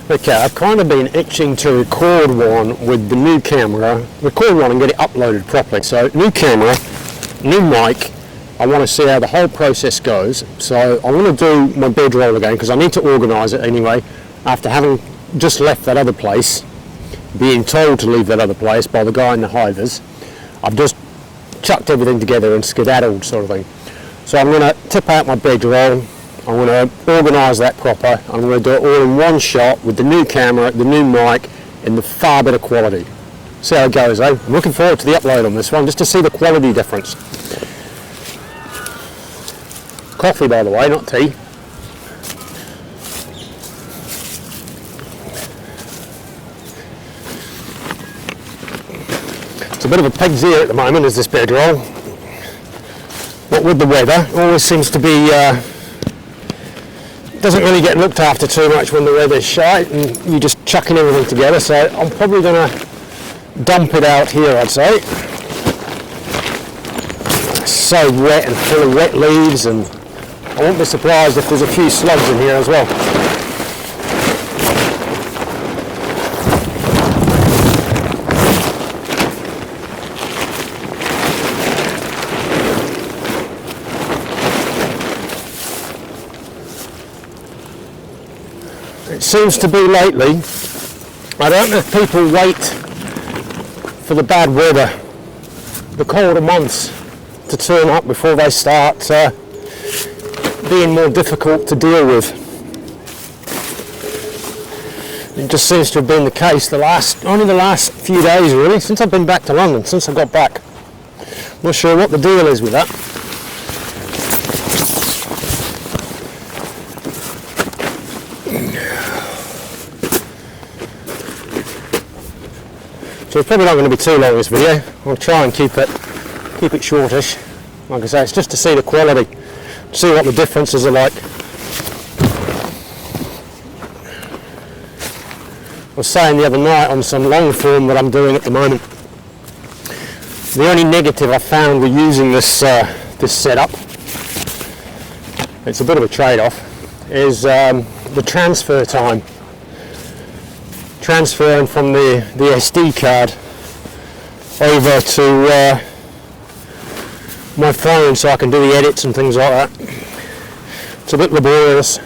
Okay, I've kind of been itching to record one with the new camera, record one and get it uploaded properly. So new camera, new mic, I want to see how the whole process goes. So I want to do my bedroll again because I need to organise it anyway after having just left that other place, being told to leave that other place by the guy in the hivers. I've just chucked everything together and skedaddled sort of thing. So I'm going to tip out my bedroll, I'm going to organise that proper, I'm going to do it all in one shot with the new camera, the new mic and the far better quality. See how it goes, eh? I'm looking forward to the upload on this one just to see the quality difference. Coffee by the way, not tea. It's a bit of a pig's ear at the moment, is this bedroll. What with the weather, always seems to be, doesn't really get looked after too much when the weather's shite and you're just chucking everything together, so I'm probably going to dump it out here, I'd say. It's so wet and full of wet leaves, and I won't be surprised if there's a few slugs in here as well. It seems to be lately, I don't know if people wait for the bad weather, the colder months to turn up before they start being more difficult to deal with. It just seems to have been the case only the last few days really, since I've been back to London, since I got back. Not sure what the deal is with that. So it's probably not going to be too long this video. I'll try and keep it shortish. Like I say, it's just to see the quality, see what the differences are like. I was saying the other night on some long form that I'm doing at the moment, the only negative I found with using this setup, it's a bit of a trade-off, is the transfer time. Transferring from the SD card over to my phone so I can do the edits and things like that. It's a bit laborious,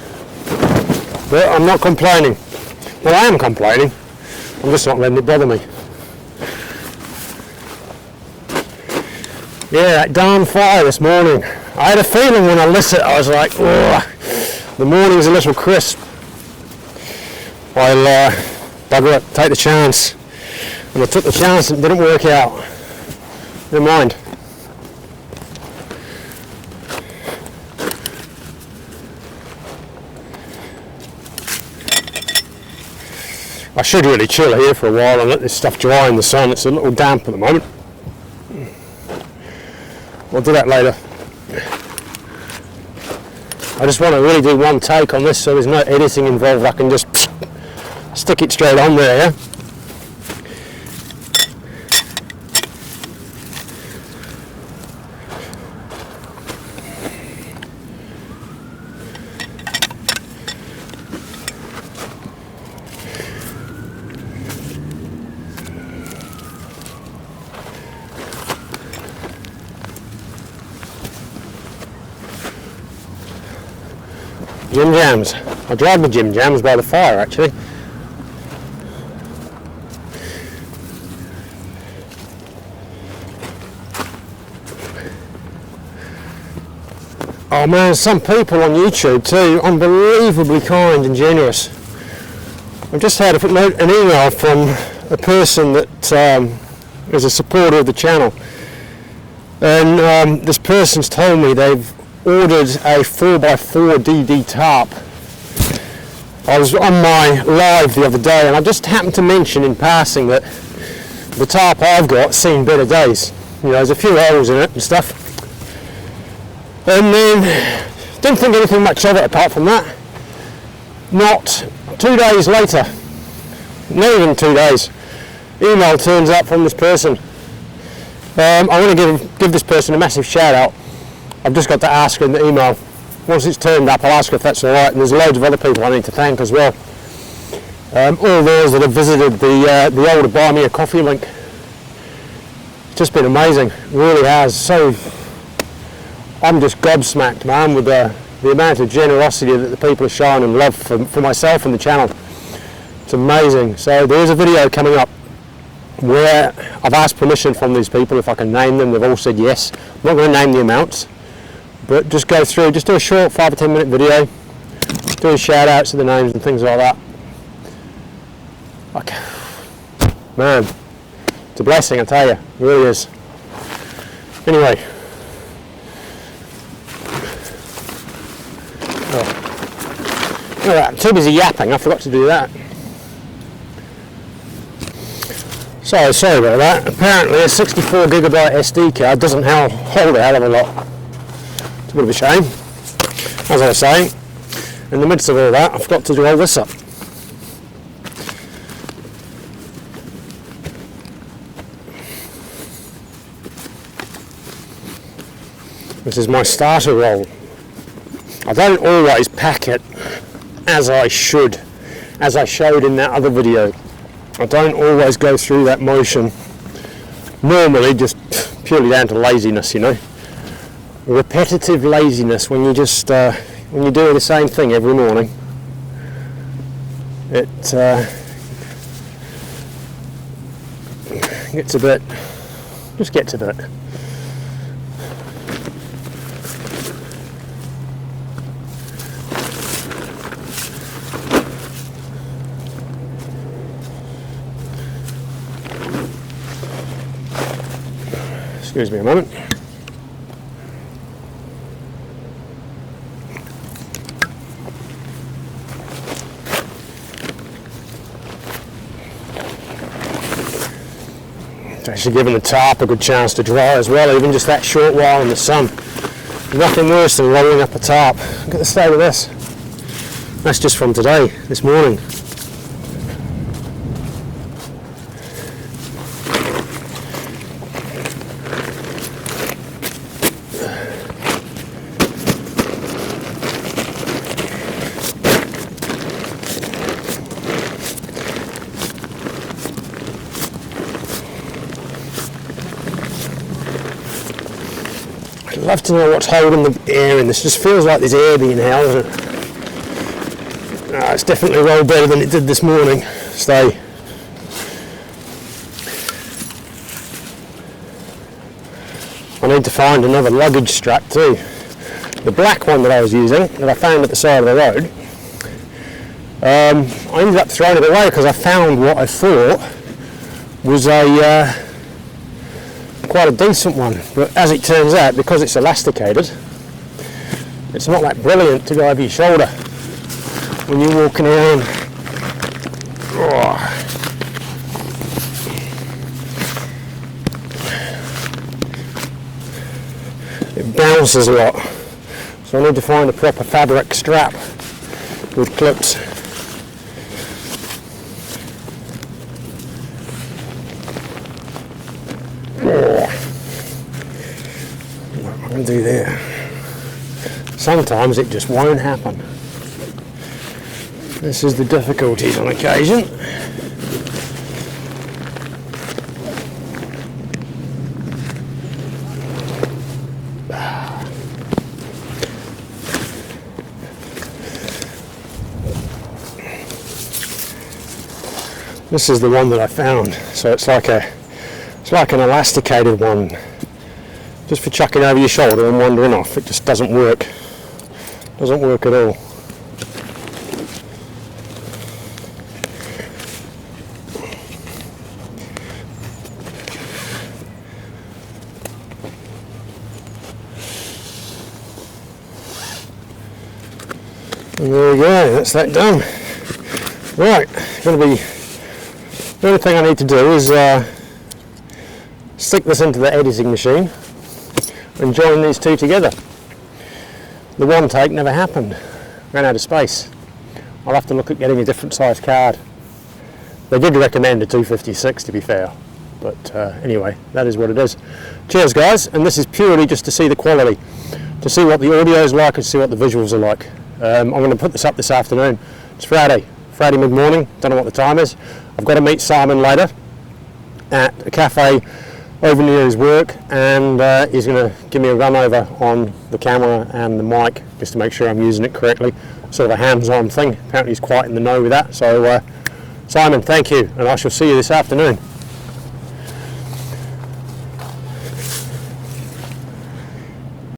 but I'm not complaining. Well, I am complaining, I'm just not letting it bother me. Yeah, that darn fire this morning. I had a feeling when I lit it, I was like, oh, the morning's a little crisp. I'll bugger it, take the chance. And I took the chance and it didn't work out. Never mind. I should really chill here for a while and let this stuff dry in the sun. It's a little damp at the moment. I'll do that later. I just want to really do one take on this so there's no editing involved. I can just stick it straight on there, yeah? Jim Jams. I dried my Jim Jams by the fire actually. Oh man, some people on YouTube too, unbelievably kind and generous. I've just had an email from a person that is a supporter of the channel, and this person's told me they've ordered a 4x4 DD tarp. I was on my live the other day and I just happened to mention in passing that the tarp I've got seen better days. You know, there's a few holes in it and stuff. And then didn't think anything much of it apart from that. Not 2 days later, not even 2 days, email turns up from this person. I want to give this person a massive shout out. I've just got to ask her in the email. Once it's turned up, I'll ask her if that's alright, and there's loads of other people I need to thank as well. All those that have visited the older Buy Me a Coffee link, it's just been amazing, it really has. So I'm just gobsmacked, man, with the amount of generosity that the people are showing and love for myself and the channel. It's amazing. So there is a video coming up where I've asked permission from these people if I can name them. They've all said yes. I'm not going to name the amounts, but just go through, just do a short 5 or 10 minute video, do shout outs to the names and things like that. Okay. Man, it's a blessing, I tell you, it really is. Anyway, alright, I'm too busy yapping, I forgot to do that. So, sorry about that. Apparently a 64 gigabyte SD card doesn't hold a hell of a lot. It's a bit of a shame. As I was saying, in the midst of all that, I forgot to do all this up. This is my starter roll. I don't always pack it as I should, as I showed in that other video. I don't always go through that motion, normally just purely down to laziness, you know. Repetitive laziness, when you just, when you're doing the same thing every morning. It gets a bit, just gets a bit. Excuse me a moment. It's actually giving the tarp a good chance to dry as well, even just that short while in the sun. Nothing worse than rolling up a tarp. Look at the state of this. That's just from today, this morning. I'd love to know what's holding the air in this. Just feels like there's air being held. It's definitely rolled better than it did this morning. Stay. I need to find another luggage strap too. The black one that I was using, that I found at the side of the road, I ended up throwing it away because I found what I thought was a quite a decent one, but as it turns out, because it's elasticated, it's not that brilliant to go over your shoulder when you're walking around. Oh. It bounces a lot, so I need to find a proper fabric strap with clips. Do there. Sometimes it just won't happen. This is the difficulties on occasion. This is the one that I found. So it's like an elasticated one. Just for chucking over your shoulder and wandering off. It just doesn't work. Doesn't work at all. And there we go, that's that done. Right, the only thing I need to do is stick this into the editing machine and join these two together. The one take never happened. Ran out of space. I'll have to look at getting a different size card. They did recommend a 256 to be fair, but anyway, that is what it is. Cheers guys, and this is purely just to see the quality, to see what the audio is like and see what the visuals are like. I'm going to put this up this afternoon. It's Friday, Friday mid-morning, don't know what the time is. I've got to meet Simon later at a cafe over near his work, and he's going to give me a run over on the camera and the mic just to make sure I'm using it correctly. Sort of a hands-on thing. Apparently he's quite in the know with that. So Simon, thank you, and I shall see you this afternoon.